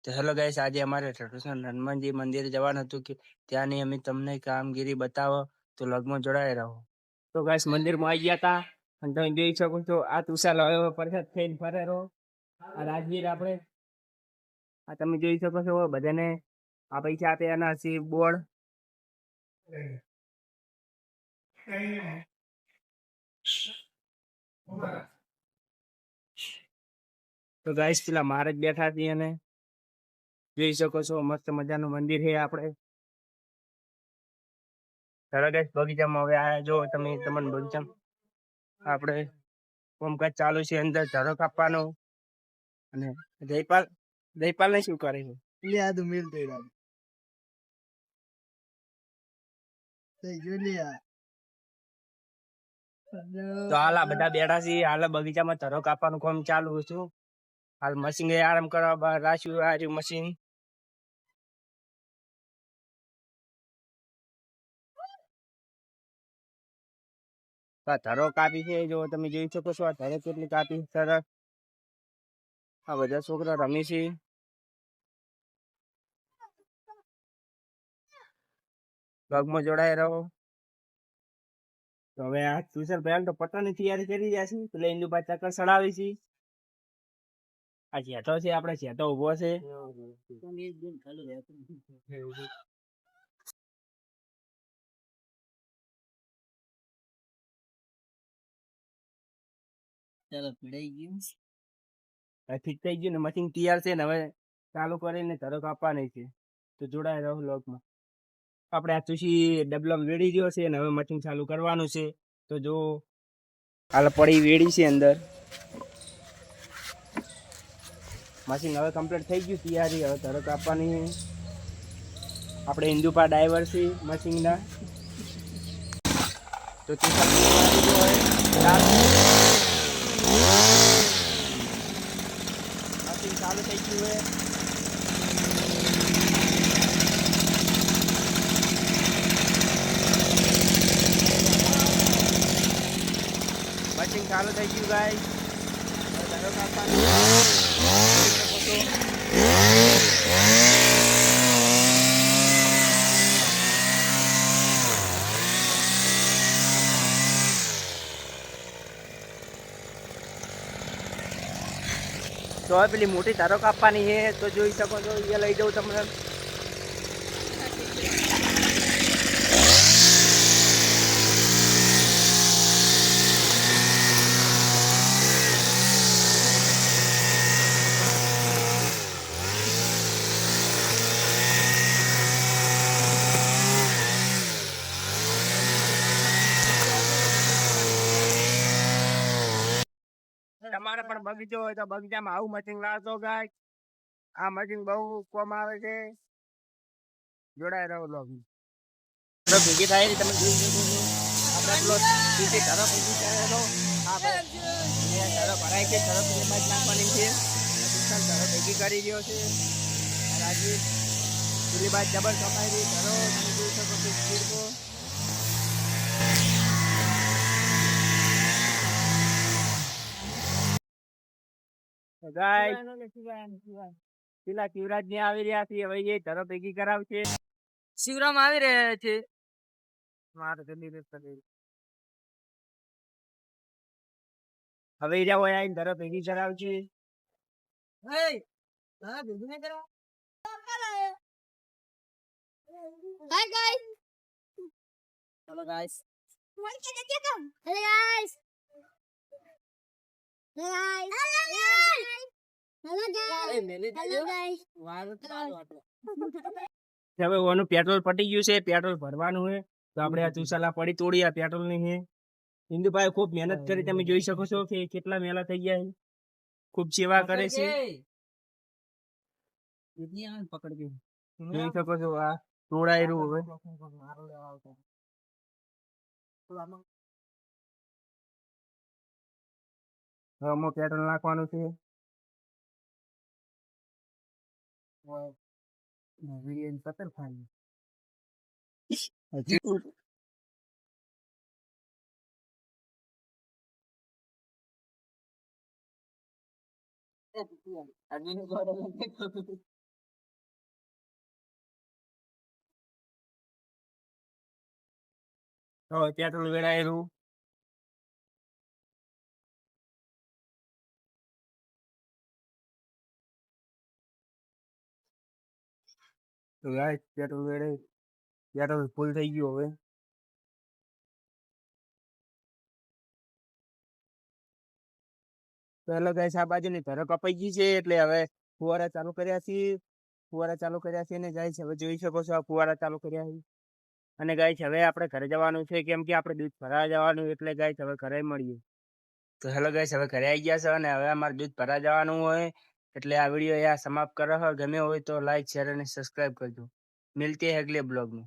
તો hello guys, આજે અમારે ટ્રેડિશનલ હનુમાનજી મંદિરે જવાનું હતું કે ત્યાંની અમે તમને કામગીરી બતાવો, તો લગમાં જોડાઈ રહો. તો ગાઈસ મંદિરમાં આવી ગયા હતા અને તમે જોઈ શકો છો આ તુષાર હવે પરસાદ થઈને ફરે રહો. આ રાજવીર આપણે આ તમે જોઈ શકો છો બધાને આ પૈસા આપે એના સી બોર્ડ. તો ગાઈસ પેલા મહારાજ બેઠા હતી અને જોઈ શકો છો મસ્ત મજાનું મંદિર છે આપણે. ચાલો ગાઈસ બગીચામાં હવે આયા જો તમે તમને બગીચામાં આપણે કામકાજ ચાલુ છે, અંદર ઝાડો કાપવાનો. અને જયપાલ ને શું કરે છે? લ્યા તો મિલ થઈ રહ્યો થઈ ગયો લ્યા. તો હાલ આ બધા બેઠા છે, હાલ બગીચામાં ઝાડો કાપવાનું કામ ચાલુ છે. હાલ મશીન આરામ કરવા બહાર રાખ્યું આ રહ્યું મશીન. ધારો કાપી છે જો તમે જોઈ શકો છો આ ધારો કેટલી કાપી સરસ. આ બધા છોકરા રમે છે. પગમાં જોડાઈ રહો. તો હવે આ ટ્યુશન પહેલ તો પટ્ટાની તૈયારી કરી રહ્યા છે, એટલે એની પાસે ચક્કર ચડાવી છે. આ જેઠો છે આપણે જેઠો ઉભો છે. ચાલો પીડાઈ ગયું ઠીક થઈ ગયું ને મશીન તૈયાર છે ને હવે ચાલુ કરીને ધારો કાપવાની છે. તો જોડાઈ રહો લોકમાં. આપણે આ તુસી ડબલમ વેડી રહ્યો છે ને હવે મશીન ચાલુ કરવાનું છે. તો જો હાલ પડી વેડી છે અંદર. મશીન હવે કમ્પ્લીટ થઈ ગયું તૈયારી, હવે ધારો કાપવાની. આપણે હિન્દુપા ડાઈવર છે મશીનના. તો મશીન ચાલુ થઈ ગયું છે. મશીન ચાલુ થઈ ગયું ગાઈસ. ધારો કાપવાનું. તો હવે પેલી મોટી ધારો કાપવાની છે, તો જોઈ શકો છો એ લઈ જાઉં તમને. તમારે પણ બગીચો હોય તો બગીચામાં આવું મશીન લાવજો ગાય. આ મશીન બહુ કોમ આવે છે. જોડાઈ રહો લોગ ભેગી થાય તમે જોઈ શકો છો. આપણે પેલો સીધી ધારો ભેગી કરેલો ધારો ભરાય છે, ધારો પેલી બાજ નાખવાની છે. ધારો ભેગી કરી રહ્યો છે રાજવીર. પેલી બાજ જબર કપાઈ રહી ધારો તમે જોઈ શકો છો સ્પીડ કો. પેલા શિવરાજ ને આવી રહ્યા છે, હવે એ ધારો ભેગી કરાવશે. શિવરામ આવી રહ્યા છે. મારે હવે એ જાવ આવીને ધારો ભેગી કરાવશે. Hi guys. Hello guys. Hello guys. હવે ઓનું પેટ્રોલ પટી ગયું છે, પેટ્રોલ ભરવાનું છે. તો આપણે આ ચુસાલા પડી તોડી આ પેટ્રોલ ની છે. હિન્દુભાઈ ખૂબ મહેનત કરી, તમે જોઈ શકો છો કે કેટલા મેલા થઈ ગયા. ખૂબ સેવા કરે છે. પકડી જોઈ શકો છો આ તોડાઈ રહ્યું હવે. હવે પેટ્રોલ નાખવાનું છે. તો પેટ્રોલ વેડાયેલું. તો ગાઈસ પેટ્રોલ વેડાય, પેટ્રોલ ફૂલ થઈ ગયું હવે. તો હેલો ગાઈસ, આ બાજુની ધરો કપાઈ ગઈ છે એટલે હવે ફુવારા ચાલુ કર્યા છે. ફુવારા ચાલુ કર્યા છે ને ગાઈસ હવે જોઈ શકો છો આ ફુવારા ચાલુ કર્યા છે. અને ગાઈસ હવે આપણે ઘરે જવાનું છે કેમ કે આપણે દૂધ ભરાવા જવાનું એટલે ગાઈસ હવે ઘરે મળીએ. તો હેલો ગાઈસ, હવે ઘરે આવી ગયા છે અને હવે અમારે દૂધ ભરાવા જવાનું હોય એટલે આ વિડીયો અહીંયા સમાપ્ત કરો. ગમે હોય તો લાઈક શેર અને સબસ્ક્રાઇબ કરજો. મિલતે હૈ અગલે બ્લોગ में.